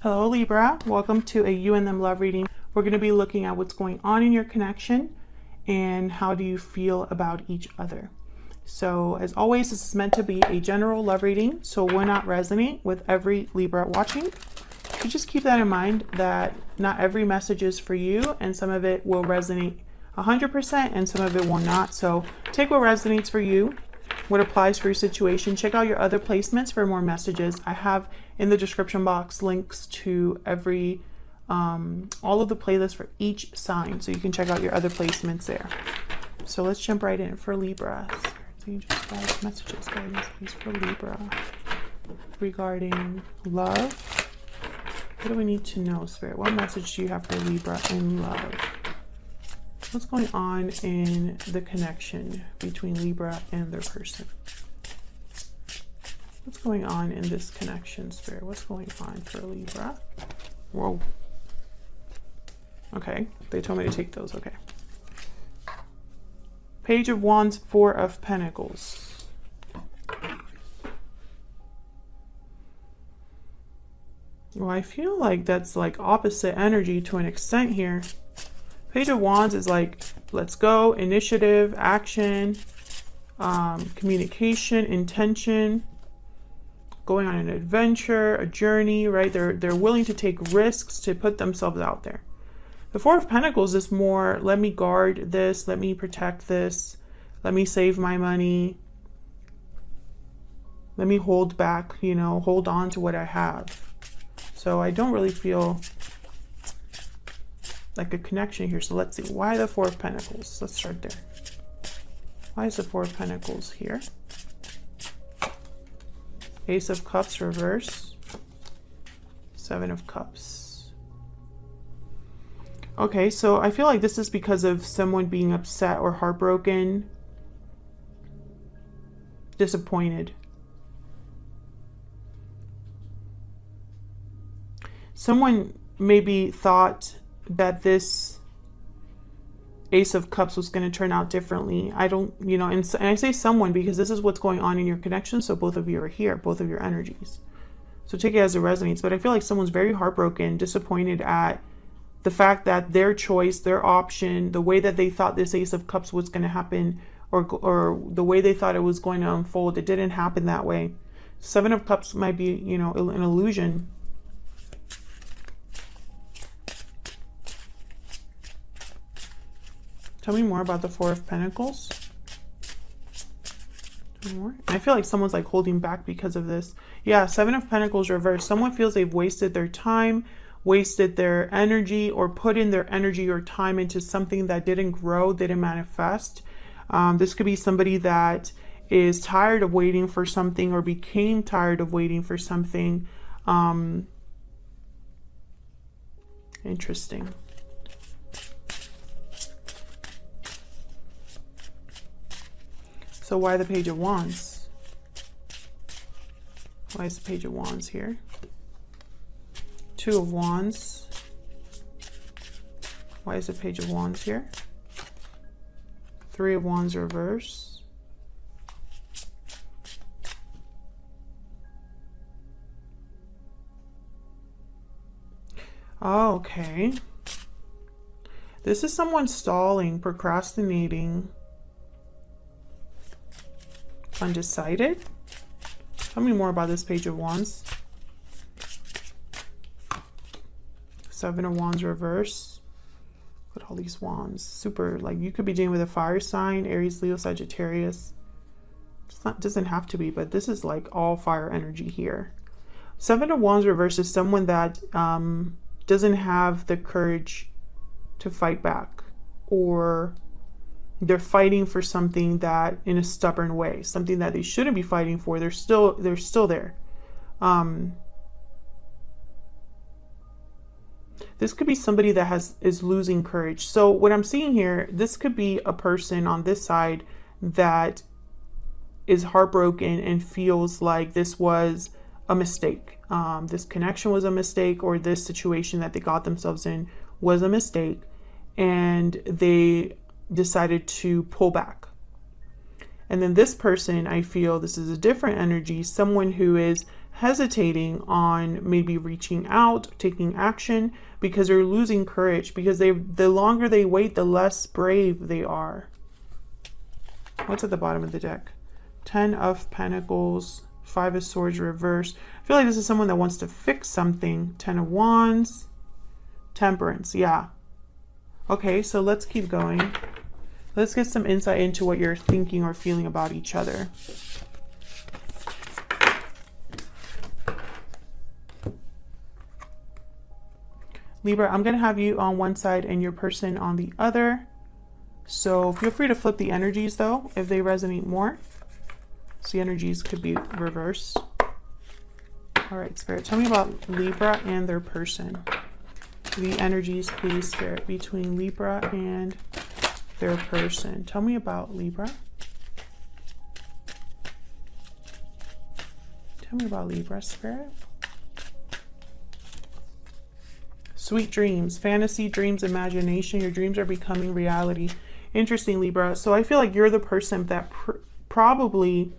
Hello Libra, welcome to a you and them love reading. We're going to be looking at what's going on in your connection and how do you feel about each other. So as always, this is meant to be a general love reading, so will not resonate with every Libra watching. So just keep that in mind that not every message is for you and some of it will resonate 100% and some of it will not. So take what resonates for you, what applies for your situation. Check out your other placements for more messages. I have in the description box links to every all of the playlists for each sign, so you can check out your other placements there. So let's jump right in for Libra. Angels, guys, messages, guidance, please, for Libra regarding love. What do we need to know, Spirit? What message do you have for Libra in love? What's going on in the connection between Libra and their person? What's going on in this connection, Spirit? What's going on for Libra? Whoa. Okay, they told me to take those. Okay. Page of Wands, Four of Pentacles. Well, I feel like that's like opposite energy to an extent here. Page of Wands is like, let's go, initiative, action, communication, intention, going on an adventure, a journey, right? They're willing to take risks to put themselves out there. The Four of Pentacles is more, let me guard this, let me protect this, let me save my money, let me hold back, you know, hold on to what I have. So I don't really feel like a connection here. So let's see, why the Four of Pentacles? Let's start there. Why is the Four of Pentacles here? Ace of Cups reverse, Seven of Cups. Okay, so I feel like this is because of someone being upset or heartbroken, disappointed. Someone maybe thought that this Ace of Cups was going to turn out differently. I don't, you know, and I say someone because this is what's going on in your connection. So both of you are here, both of your energies. So take it as it resonates. But I feel like someone's very heartbroken, disappointed at the fact that their choice, their option, the way that they thought this Ace of Cups was going to happen, or the way they thought it was going to unfold, it didn't happen that way. Seven of Cups might be, you know, an illusion. Tell me more about the Four of Pentacles. More. I feel like someone's like holding back because of this. Yeah, Seven of Pentacles reversed. Someone feels they've wasted their time, wasted their energy, or put in their energy or time into something that didn't grow, didn't manifest. This could be somebody that is tired of waiting for something or became tired of waiting for something. Interesting. So why the Page of Wands? Why is the Page of Wands here? Two of Wands. Why is the Page of Wands here? Three of Wands reverse. Oh, okay. This is someone stalling, procrastinating, undecided. Tell me more about this Page of Wands. Seven of Wands reverse. Look at all these wands. Super, like, you could be dealing with a fire sign, Aries, Leo, Sagittarius. It's not, doesn't have to be, but this is like all fire energy here. Seven of Wands reverse is someone that doesn't have the courage to fight back, or they're fighting for something that in a stubborn way, something that they shouldn't be fighting for. They're still there. This could be somebody that is losing courage. So what I'm seeing here, this could be a person on this side that is heartbroken and feels like this was a mistake. This connection was a mistake, or this situation that they got themselves in was a mistake, and they decided to pull back. And then this person, I feel this is a different energy, someone who hesitating on maybe reaching out, taking action, because they're losing courage, because the longer they wait, the less brave they are. What's at the bottom of the deck? 10 of Pentacles, 5 of Swords reverse. I feel like this is someone that wants to fix something. 10 of Wands, Temperance. Yeah. Okay, so let's keep going. Let's get some insight into what you're thinking or feeling about each other. Libra, I'm going to have you on one side and your person on the other. So feel free to flip the energies though, if they resonate more. So the energies could be reversed. All right, Spirit, tell me about Libra and their person. The energies, please, Spirit, between Libra and their person. Tell me about Libra. Tell me about Libra, Spirit. Sweet dreams, fantasy, dreams, imagination. Your dreams are becoming reality. Interesting, Libra. So I feel like you're the person that probably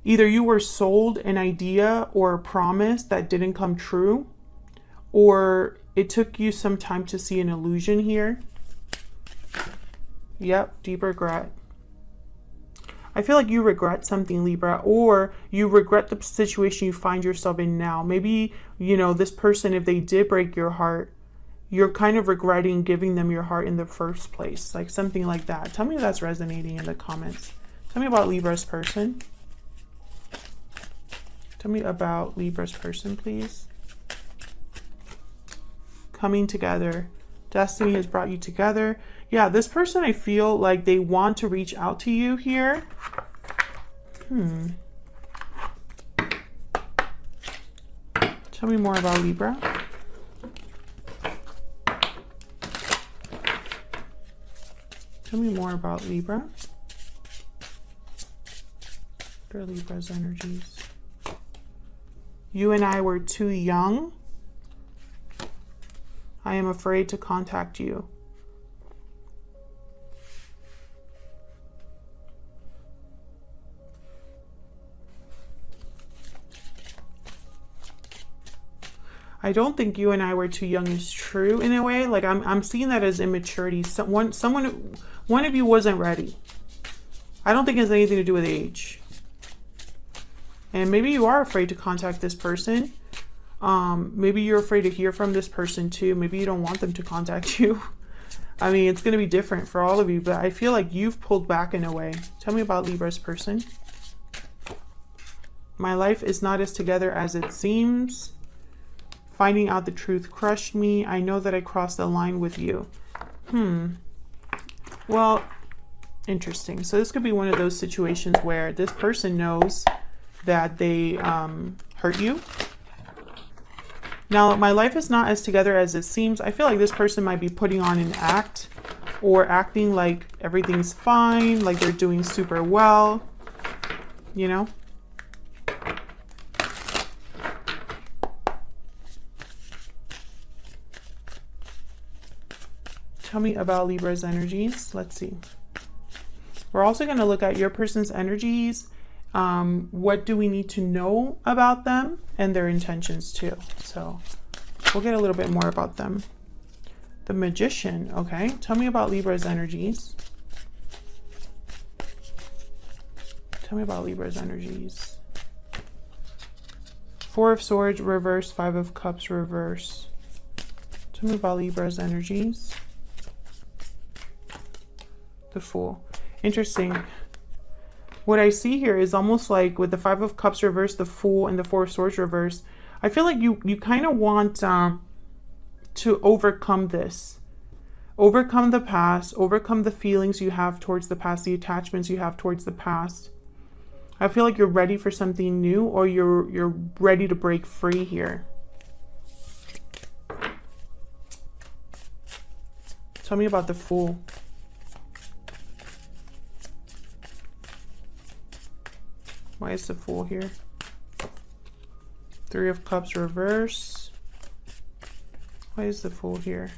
either you were sold an idea or a promise that didn't come true, or it took you some time to see an illusion here. Yep, deep regret. I feel like you regret something, Libra, or you regret the situation you find yourself in now. Maybe, you know, this person, if they did break your heart, you're kind of regretting giving them your heart in the first place. Like something like that. Tell me if that's resonating in the comments. Tell me about Libra's person. Tell me about Libra's person, please. Coming together. Destiny has brought you together. Yeah, this person, I feel like they want to reach out to you here. Tell me more about Libra. Tell me more about Libra. What are Libra's energies? You and I were too young. I am afraid to contact you. I don't think you and I were too young is true in a way. Like I'm seeing that as immaturity. One of you wasn't ready. I don't think it has anything to do with age. And maybe you are afraid to contact this person. Maybe you're afraid to hear from this person too. Maybe you don't want them to contact you. I mean, it's going to be different for all of you, but I feel like you've pulled back in a way. Tell me about Libra's person. My life is not as together as it seems. Finding out the truth crushed me. I know that I crossed the line with you. Well, interesting. So this could be one of those situations where this person knows that they hurt you. Now, my life is not as together as it seems. I feel like this person might be putting on an act or acting like everything's fine, like they're doing super well, you know? Tell me about Libra's energies. Let's see. We're also going to look at your person's energies. What do we need to know about them and their intentions too? So we'll get a little bit more about them. The Magician. Okay. Tell me about Libra's energies. Tell me about Libra's energies. 4 of Swords reverse, 5 of Cups reverse. Tell me about Libra's energies. The Fool. Interesting. What I see here is almost like with the 5 of Cups reverse, the Fool, and the 4 of Swords reverse, I feel like you kind of want to overcome this. Overcome the past, overcome the feelings you have towards the past, the attachments you have towards the past. I feel like you're ready for something new, or you're ready to break free here. Tell me about the Fool. Why is the Fool here? 3 of Cups reverse. Why is the Fool here?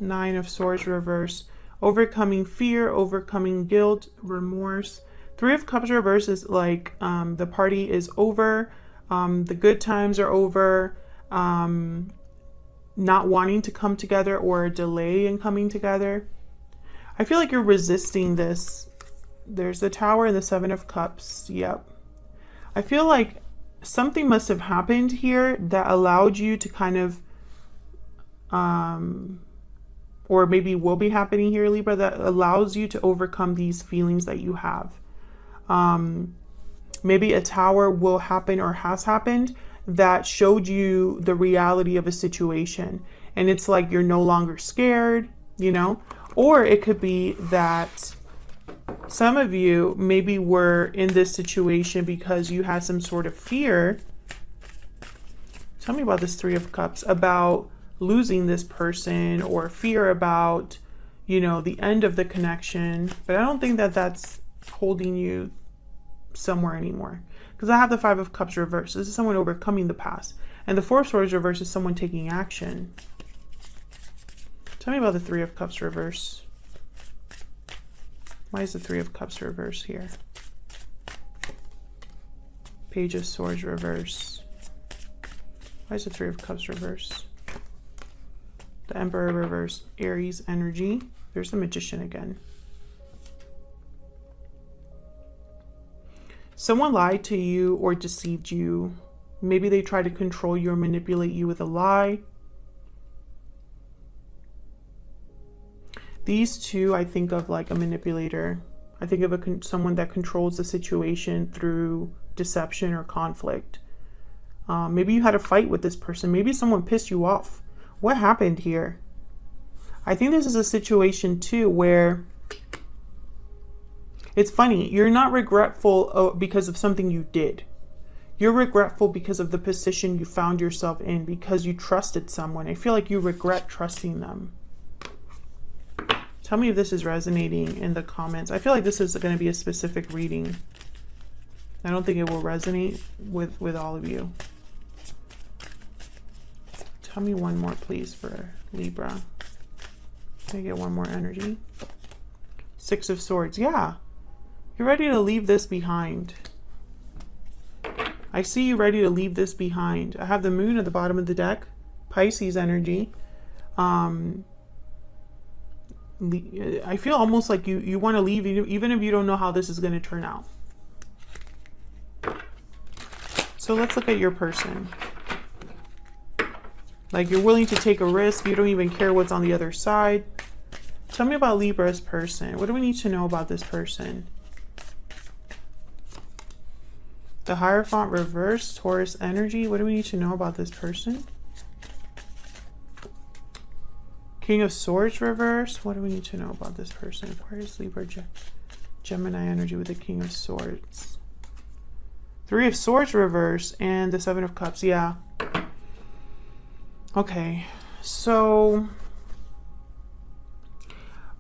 Nine of Swords reverse. overcoming fear, overcoming guilt, remorse. Three of Cups reverse is like the party is over, the good times are over, not wanting to come together or a delay in coming together. I feel like you're resisting this. There's the Tower and the Seven of Cups. Yep. I feel like something must have happened here that allowed you to kind of, or maybe will be happening here, Libra, that allows you to overcome these feelings that you have. Maybe a Tower will happen or has happened that showed you the reality of a situation. And it's like you're no longer scared, you know? Or it could be that some of you maybe were in this situation because you had some sort of fear. Tell me about this Three of Cups, about losing this person, or fear about, you know, the end of the connection. But I don't think that that's holding you somewhere anymore, because I have the Five of Cups reversed. This is someone overcoming the past, and the Four of Swords reversed is someone taking action. Tell me about the Three of Cups reverse. Why is the Three of Cups reverse here? Page of Swords reverse. Why is the Three of Cups reverse? The Emperor reverse, Aries energy. There's the Magician again. Someone lied to you or deceived you. Maybe they tried to control you or manipulate you with a lie. These two, I think of like a manipulator. I think of someone that controls the situation through deception or conflict. Maybe you had a fight with this person. Maybe someone pissed you off. What happened here? I think this is a situation too where it's funny. You're not regretful because of something you did. You're regretful because of the position you found yourself in, because you trusted someone. I feel like you regret trusting them. Tell me if this is resonating in the comments. I feel like this is going to be a specific reading. I don't think it will resonate with all of you. Tell me one more, please, for Libra. Can I get one more energy? Six of Swords. Yeah. You're ready to leave this behind. I see you ready to leave this behind. I have the Moon at the bottom of the deck. Pisces energy. I feel almost like you want to leave even if you don't know how this is going to turn out. So let's look at your person. Like, you're willing to take a risk. You don't even care what's on the other side. Tell me about Libra's person. What do we need to know about this person? The Hierophant reversed, Taurus energy. What do we need to know about this person? King of Swords reverse. What do we need to know about this person? Aquarius, Libra, Gemini energy with the King of Swords. Three of Swords reverse and the Seven of Cups. Yeah. Okay. So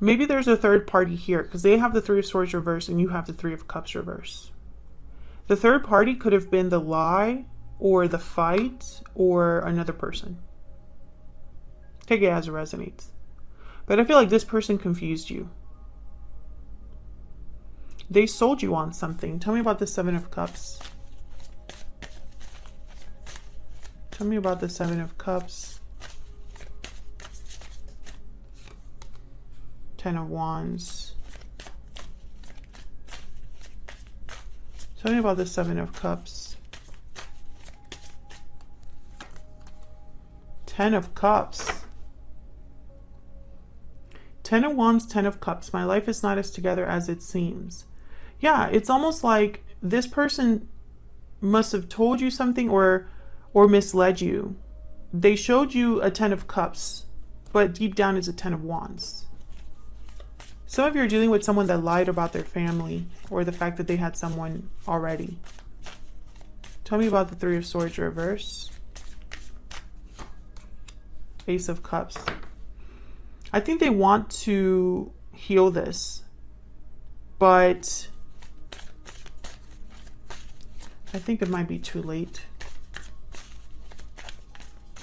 maybe there's a third party here, because they have the Three of Swords reverse and you have the Three of Cups reverse. The third party could have been the lie or the fight or another person. Take it as it resonates. But I feel like this person confused you. They sold you on something. Tell me about the Seven of Cups. Tell me about the Seven of Cups. Ten of Wands. Tell me about the Seven of Cups. Ten of Cups. Ten of Wands, Ten of Cups. My life is not as together as it seems. Yeah, it's almost like this person must have told you something or misled you. They showed you a Ten of Cups, but deep down is a Ten of Wands. Some of you are dealing with someone that lied about their family or the fact that they had someone already. Tell me about the Three of Swords reverse. Ace of Cups. I think they want to heal this, but I think it might be too late.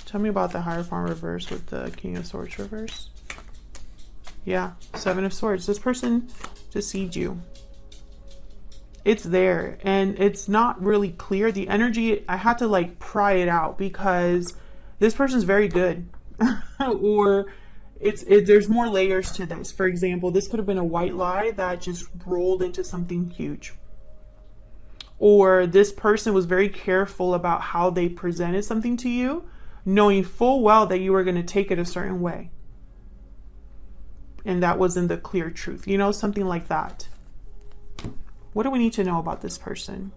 Tell me about the Hierophant reverse with the King of Swords reverse. Yeah, Seven of Swords. This person deceived you. It's there and it's not really clear. The energy, I had to like pry it out because this person's very good. Or there's more layers to this. For example, this could have been a white lie that just rolled into something huge. Or this person was very careful about how they presented something to you, knowing full well that you were going to take it a certain way. And that wasn't the clear truth. You know, something like that. What do we need to know about this person?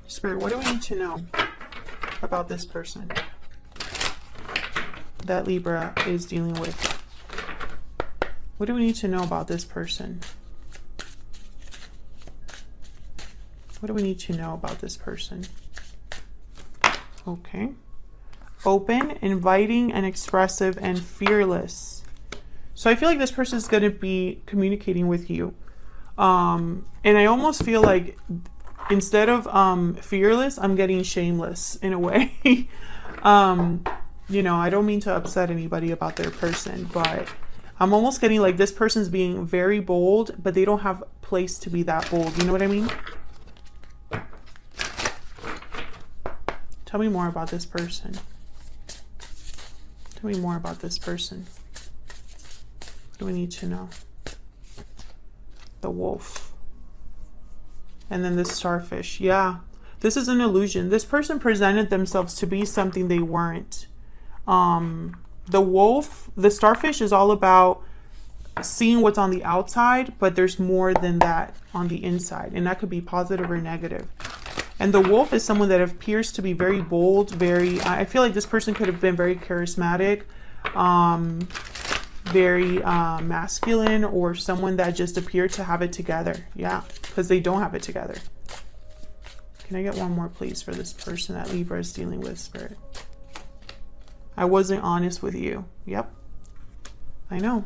Spirit, what do we need to know about this person that Libra is dealing with? What do we need to know about this person? What do we need to know about this person? Okay. Open, inviting, and expressive, and fearless. So I feel like this person is going to be communicating with you. And I almost feel like instead of fearless, I'm getting shameless in a way. You know, I don't mean to upset anybody about their person, but I'm almost getting like this person's being very bold, but they don't have place to be that bold. You know what I mean? Tell me more about this person. Tell me more about this person. What do we need to know? The wolf. And then the starfish. Yeah, this is an illusion. This person presented themselves to be something they weren't. The wolf, the starfish is all about seeing what's on the outside, but there's more than that on the inside. And that could be positive or negative. And the wolf is someone that appears to be very bold, I feel like this person could have been very charismatic, very masculine, or someone that just appeared to have it together. Yeah, because they don't have it together. Can I get one more, please, for this person that Libra is dealing with, Spirit? I wasn't honest with you. Yep. I know.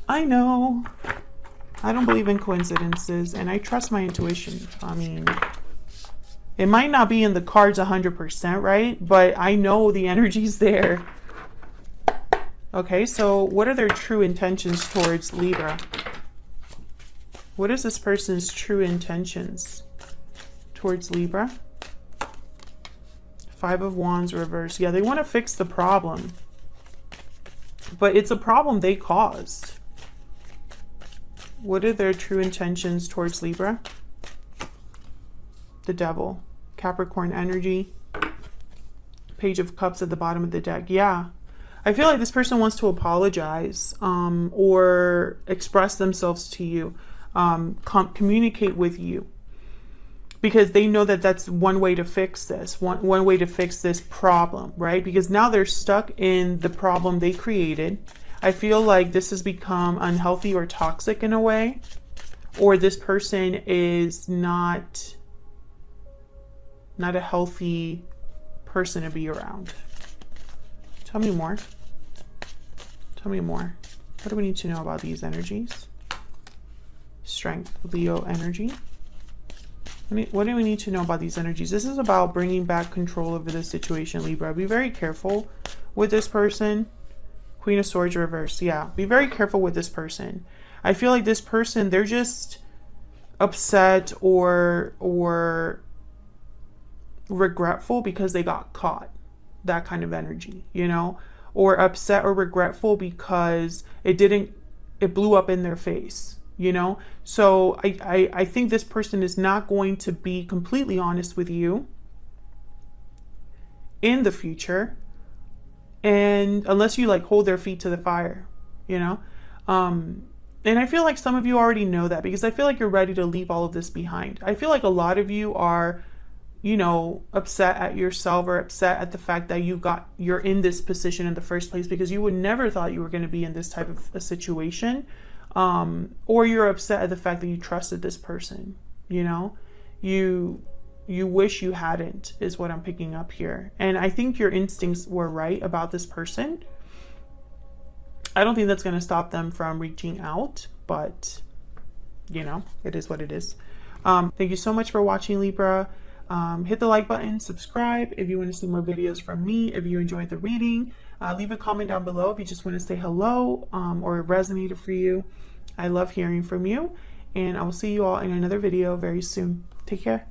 I know. I don't believe in coincidences, and I trust my intuition. I mean, it might not be in the cards 100%, right? But I know the energy's there. Okay, so what are their true intentions towards Libra? What is this person's true intentions towards Libra? Five of Wands reversed. Yeah, they want to fix the problem. But it's a problem they caused. What are their true intentions towards Libra? The Devil. Capricorn energy. Page of Cups at the bottom of the deck. Yeah. I feel like this person wants to apologize or express themselves to you. Communicate with you. Because they know that that's one way to fix this. One way to fix this problem, right? Because now they're stuck in the problem they created. I feel like this has become unhealthy or toxic in a way. Or this person is not a healthy person to be around. Tell me more. Tell me more. What do we need to know about these energies? Strength, Leo energy. What do we need to know about these energies? This is about bringing back control over the situation, Libra. Be very careful with this person. Queen of Swords reverse. Yeah, be very careful with this person. I feel like this person, they're just upset or regretful because they got caught. That kind of energy, you know? Or upset or regretful because it blew up in their face. You know, so I think this person is not going to be completely honest with you in the future, and unless you like hold their feet to the fire, you know. And I feel like some of you already know that, because I feel like you're ready to leave all of this behind. I feel like a lot of you are, you know, upset at yourself or upset at the fact that you're in this position in the first place, because you would never thought you were going to be in this type of a situation. Or you're upset at the fact that you trusted this person, you know, you wish you hadn't, is what I'm picking up here. And I think your instincts were right about this person. I don't think that's going to stop them from reaching out, but you know, it is what it is. Thank you so much for watching, Libra. Hit the like button, subscribe if you want to see more videos from me. If you enjoyed the reading, leave a comment down below if you just want to say hello or it resonated for you. I love hearing from you, and I will see you all in another video very soon. Take care.